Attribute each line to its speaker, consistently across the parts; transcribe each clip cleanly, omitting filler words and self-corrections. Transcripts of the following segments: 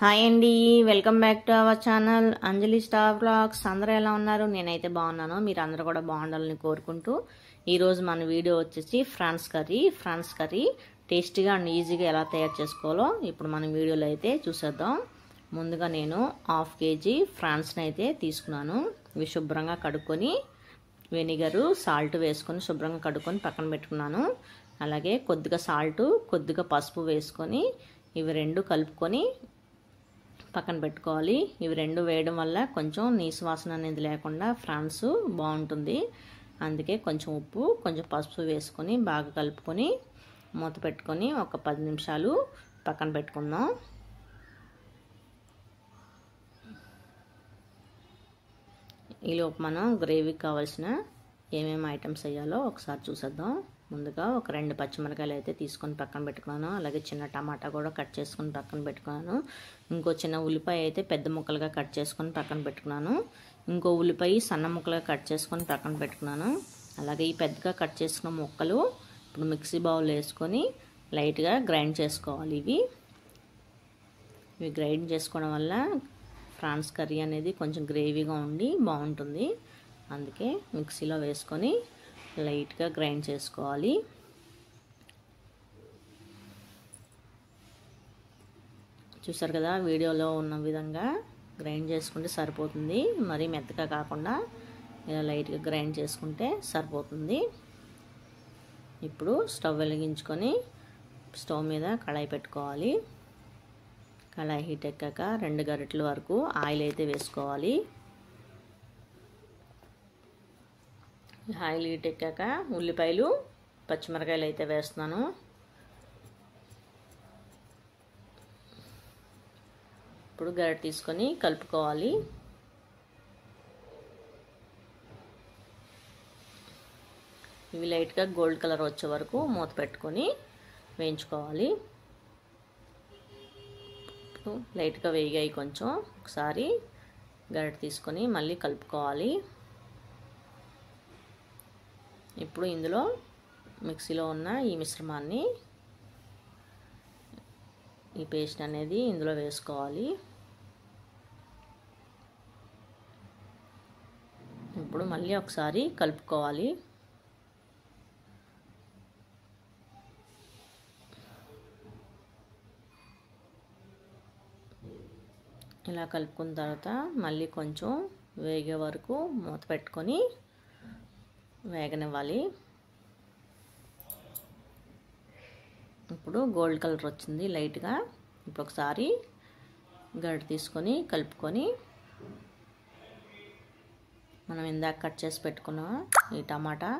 Speaker 1: Hi అండి, welcome back to our channel Anjali star blogs. అందరూ ఎలా ఉన్నారు? నేనైతే బాగున్నాను. మీరు అందరూ కూడా బాగుండాలని కోరుకుంటూ ఈరోజు మన వీడియో వచ్చేసి ఫ్రాన్స్ కర్రీ టేస్టీగా అండ్ ఈజీగా ఎలా తయారు చేసుకోవాలో ఇప్పుడు మన వీడియోలో అయితే చూసేద్దాం. ముందుగా నేను 1/2 kg ఫ్రాన్స్ని అయితే తీసుకున్నాను. ఇవి శుభ్రంగా కడుక్కొని వెనిగరు సాల్ట్ వేసుకొని శుభ్రంగా కడుక్కొని పక్కన పెట్టుకున్నాను. అలాగే కొద్దిగా సాల్ట్ కొద్దిగా పసుపు వేసుకొని ఇవి రెండు కలుపుకొని పక్కన పెట్టుకోవాలి. ఇవి రెండు వేయడం వల్ల కొంచెం నీసు వాసన అనేది లేకుండా ఫ్రాన్స్ బాగుంటుంది. అందుకే కొంచెం ఉప్పు కొంచెం పసుపు వేసుకొని బాగా కలుపుకొని మూత పెట్టుకొని ఒక 10 నిమిషాలు పక్కన పెట్టుకుందాం. ఈలోపు మనం గ్రేవీకి కావాల్సిన ఏమేమి ఐటమ్స్ వేయాలో ఒకసారి చూసేద్దాం. ముందుగా ఒక 2 పచ్చిమిరకాయలు అయితే తీసుకొని పక్కన పెట్టుకున్నాను. అలాగే చిన్న టమాటా కూడా కట్ చేసుకొని పక్కన పెట్టుకున్నాను. ఇంకో చిన్న ఉల్లిపాయ అయితే పెద్ద ముక్కలుగా కట్ చేసుకొని పక్కన పెట్టుకున్నాను. ఇంకో ఉల్లిపాయ సన్న ముక్కలుగా కట్ చేసుకొని పక్కన పెట్టుకున్నాను. అలాగే ఈ పెద్దగా కట్ చేసుకున్న ముక్కలు ఇప్పుడు మిక్సీ బౌల్ వేసుకొని లైట్గా గ్రైండ్ చేసుకోవాలి. ఇవి గ్రైండ్ చేసుకోవడం వల్ల ఫ్రాన్స్ కర్రీ అనేది కొంచెం గ్రేవీగా ఉండి బాగుంటుంది. అందుకే మిక్సీలో వేసుకొని లైట్గా గ్రైండ్ చేసుకోవాలి. చూసారు కదా, వీడియోలో ఉన్న విధంగా గ్రైండ్ చేసుకుంటే సరిపోతుంది. మరీ మెత్తగా కాకుండా ఇలా లైట్గా గ్రైండ్ చేసుకుంటే సరిపోతుంది. ఇప్పుడు స్టవ్ వెలిగించుకొని స్టవ్ మీద కళాయి పెట్టుకోవాలి. కళాయి హీట్ ఎక్కాక 2 గరిటెల వరకు ఆయిల్ అయితే వేసుకోవాలి. ఆయిల్ హీట్ ఎక్కాక ఉల్లిపాయలు పచ్చిమిరకాయలు అయితే వేస్తున్నాను. ఇప్పుడు గరిటె తీసుకొని కలుపుకోవాలి. ఇవి లైట్గా గోల్డ్ కలర్ వచ్చే వరకు మూత పెట్టుకొని వేయించుకోవాలి. లైట్గా వేగాయి కొంచెం. ఒకసారి గరిటె తీసుకొని మళ్ళీ కలుపుకోవాలి. ఇప్పుడు ఇందులో మిక్సీలో ఉన్న ఈ మిశ్రమాన్ని ఈ పేస్ట్ అనేది ఇందులో వేసుకోవాలి. ఇప్పుడు మళ్ళీ ఒకసారి కలుపుకోవాలి. ఇలా కలుపుకున్న తర్వాత మళ్ళీ కొంచెం వేగే వరకు మూత పెట్టుకొని వేగనివ్వాలి. ఇప్పుడు గోల్డ్ కలర్ వచ్చింది లైట్గా. ఇప్పుడు ఒకసారి గరిటె తీసుకొని కలుపుకొని మనం ఇందాక కట్ చేసి పెట్టుకున్న ఈ టమాటా,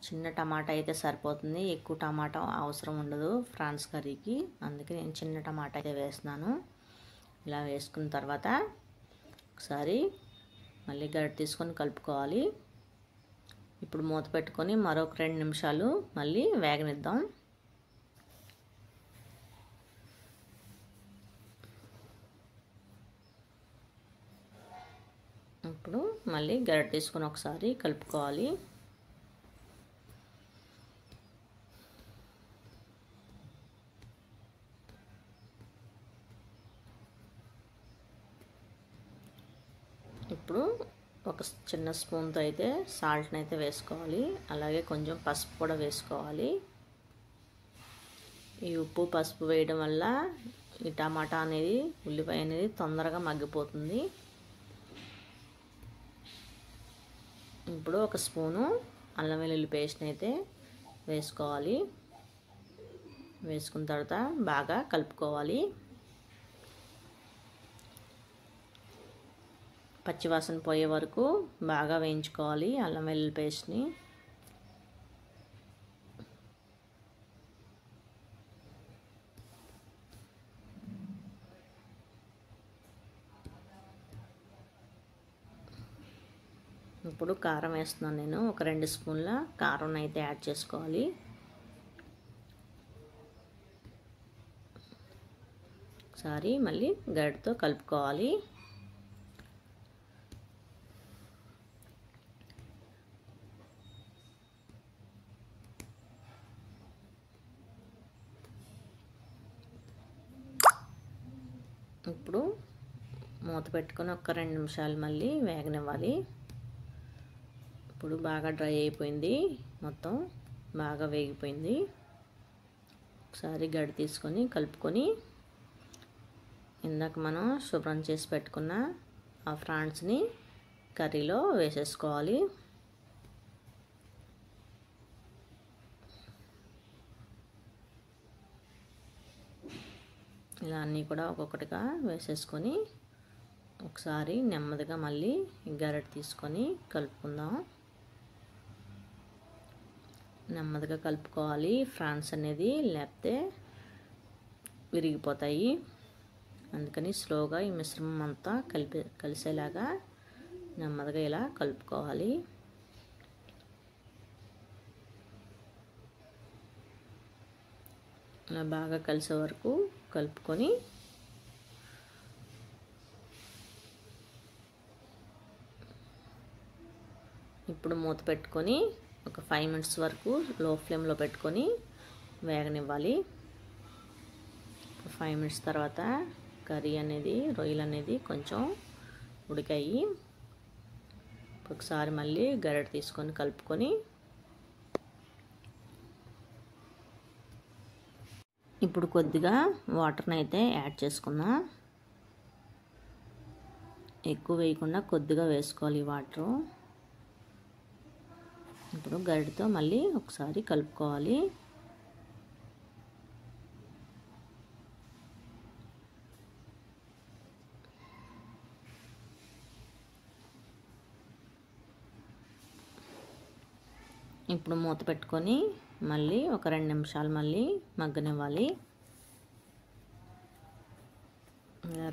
Speaker 1: చిన్న టమాటా అయితే సరిపోతుంది. ఎక్కువ టమాటా అవసరం ఉండదు ఫ్రాన్స్ కర్రీకి. అందుకే నేను చిన్న టమాటా అయితే వేస్తున్నాను. ఇలా వేసుకున్న తర్వాత ఒకసారి మళ్ళీ గరిటె తీసుకొని కలుపుకోవాలి. ఇప్పుడు మూత పెట్టుకొని మరొక 2 నిమిషాలు మళ్ళీ వేగనిద్దాం. ఇప్పుడు మళ్ళీ గరిటె తీసుకొని ఒకసారి కలుపుకోవాలి. ఇప్పుడు ఒక చిన్న స్పూన్తో అయితే సాల్ట్ని అయితే వేసుకోవాలి. అలాగే కొంచెం పసుపు కూడా వేసుకోవాలి. ఈ ఉప్పు పసుపు వేయడం వల్ల ఈ టమాటా అనేది ఉల్లిపాయ అనేది తొందరగా మగ్గిపోతుంది. ఇప్పుడు ఒక స్పూను అల్లం వెల్లుల్లి పేస్ట్ని అయితే వేసుకోవాలి. వేసుకున్న తర్వాత బాగా కలుపుకోవాలి. పచ్చివాసన పోయే వరకు బాగా వేయించుకోవాలి అల్లం వెల్లుల్లి పేస్ట్ని. ఇప్పుడు కారం వేస్తున్నాను. నేను ఒక 2 స్పూన్ల కారం అయితే యాడ్ చేసుకోవాలి. ఒకసారి మళ్ళీ గరిటెతో కలుపుకోవాలి. ఇప్పుడు మూత పెట్టుకొని ఒక 2 నిమిషాలు మళ్ళీ వేగనివ్వాలి. ఇప్పుడు బాగా డ్రై అయిపోయింది, మొత్తం బాగా వేగిపోయింది. ఒకసారి గడి తీసుకొని కలుపుకొని ఇందాక మనం శుభ్రం చేసి పెట్టుకున్న ఆ ఫ్రాన్స్ని కర్రీలో వేసేసుకోవాలి. ఇలా అన్నీ కూడా ఒక్కొక్కటిగా వేసేసుకొని ఒకసారి నెమ్మదిగా మళ్ళీ గరిటె తీసుకొని కలుపుకుందాం. నెమ్మదిగా కలుపుకోవాలి ఫ్రాన్స్ అనేది, లేకపోతే విరిగిపోతాయి. అందుకని స్లోగా ఈ మిశ్రమం అంతా కలిసేలాగా నెమ్మదిగా ఇలా కలుపుకోవాలి. ఇలా బాగా కలిసే వరకు కలుపుకొని ఇప్పుడు మూత పెట్టుకొని ఒక 5 మినిట్స్ వరకు లో ఫ్లేమ్లో పెట్టుకొని వేగనివ్వాలి. 5 మినిట్స్ తర్వాత కర్రీ అనేది, రొయ్యలు అనేది కొంచెం ఉడికాయి. ఒకసారి మళ్ళీ గరిటె తీసుకొని కలుపుకొని ఇప్పుడు కొద్దిగా వాటర్ని అయితే యాడ్ చేసుకుందాం. ఎక్కువ వేయకుండా కొద్దిగా వేసుకోవాలి వాటరు. ఇప్పుడు గరిటెతో మళ్ళీ ఒకసారి కలుపుకోవాలి. ఇప్పుడు మూత పెట్టుకొని మళ్ళీ ఒక 2 నిమిషాలు మళ్ళీ మగ్గనివ్వాలి.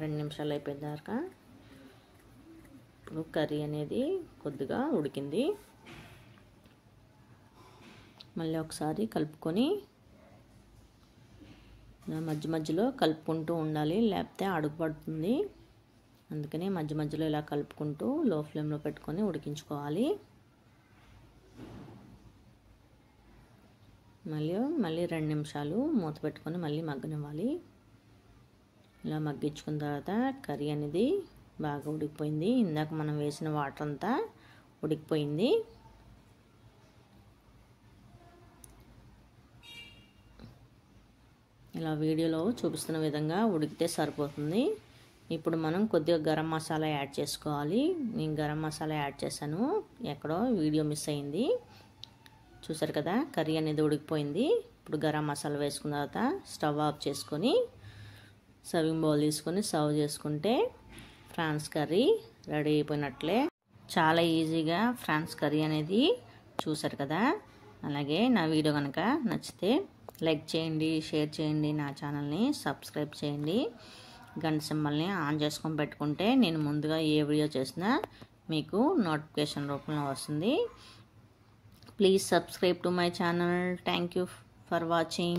Speaker 1: 2 నిమిషాలు అయిపోయేదాకా ఇప్పుడు కర్రీ అనేది కొద్దిగా ఉడికింది. మళ్ళీ ఒకసారి కలుపుకొని మధ్య మధ్యలో కలుపుకుంటూ ఉండాలి, లేకపోతే అడుగు పడుతుంది. అందుకని మధ్య మధ్యలో ఇలా కలుపుకుంటూ లో ఫ్లేమ్లో పెట్టుకొని ఉడికించుకోవాలి. మళ్ళీ 2 నిమిషాలు మూత పెట్టుకొని మళ్ళీ మగ్గనివ్వాలి. ఇలా మగ్గించుకున్న తర్వాత కర్రీ అనేది బాగా ఉడికిపోయింది. ఇందాక మనం వేసిన వాటర్ అంతా ఉడికిపోయింది. ఇలా వీడియోలో చూపిస్తున్న విధంగా ఉడికితే సరిపోతుంది. ఇప్పుడు మనం కొద్దిగా గరం మసాలా యాడ్ చేసుకోవాలి. నేను గరం మసాలా యాడ్ చేశాను, ఎక్కడో వీడియో మిస్ అయింది. చూసారు కదా, కర్రీ అనేది ఉడికిపోయింది. ఇప్పుడు గరం మసాలా వేసుకున్న తర్వాత స్టవ్ ఆఫ్ చేసుకొని సర్వింగ్ బౌల్ తీసుకొని సర్వ్ చేసుకుంటే ఫ్రాన్స్ కర్రీ రెడీ అయిపోయినట్లే. చాలా ఈజీగా ఫ్రాన్స్ కర్రీ అనేది చూసారు కదా. అలాగే నా వీడియో కనుక నచ్చితే లైక్ చేయండి, షేర్ చేయండి, నా ఛానల్ని సబ్స్క్రైబ్ చేయండి. గంట సింబల్ని ఆన్ చేసుకొని పెట్టుకుంటే నేను ముందుగా ఏ వీడియో చేసినా మీకు నోటిఫికేషన్ రూపంలో వస్తుంది. Please subscribe to my channel. Thank you for watching.